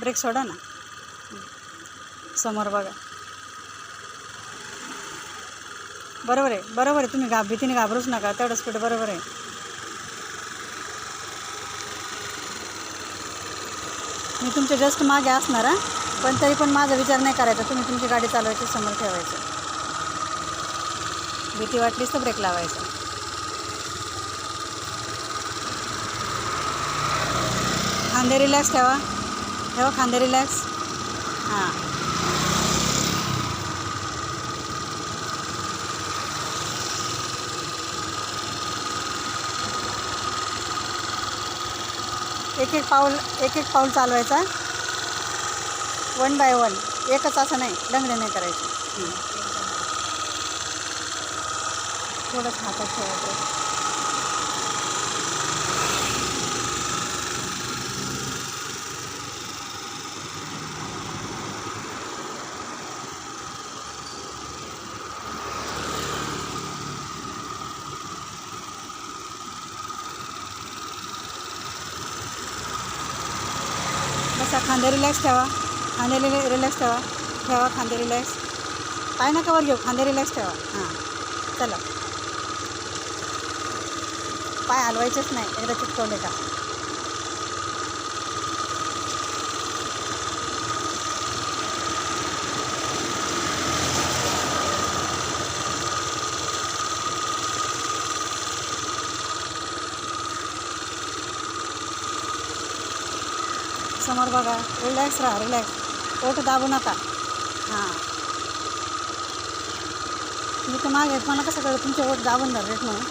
Break सोडा ना. समोर बघा. बरोबर आहे, बरोबर आहे. तुम्ही भीतीने घाबरूच नका. तेवढं स्पीड बरोबर आहे. मी तुमच्या जस्ट मागे असणार हां, पण तरी पण माझा विचार नाही करायचा. तुम्ही तुमची गाडी चालवायची, समोर ठेवायचं. भीती वाटलीच तर ब्रेक लावायचा. खांदे रिलॅक्स ठेवा. ठेवा खांदे रिलॅक्स. हां. एक एक पाऊल चालवायचा. 1 बाय 1. एकच असं नाही, लंगडे नाही करायचे. थोडंच हातात ठेवायचं. बसा. खांदे रिलॅक्स ठेवा. खांदे रिलॅक्स ठेवा. ठेवा खांदे रिलॅक्स. पाय नका वर घेऊ. खांदे रिलॅक्स ठेवा. हां. चला. पाय हलवायचेच नाही. एकदा चिटकवले का. समोर बघा. रिलॅक्स राहा. रिलॅक्स. ओठ दाबू नका. हां. मी तर मागे मला कसं कळलं तुमचे ओठ दाबून धरलेत म्हणून.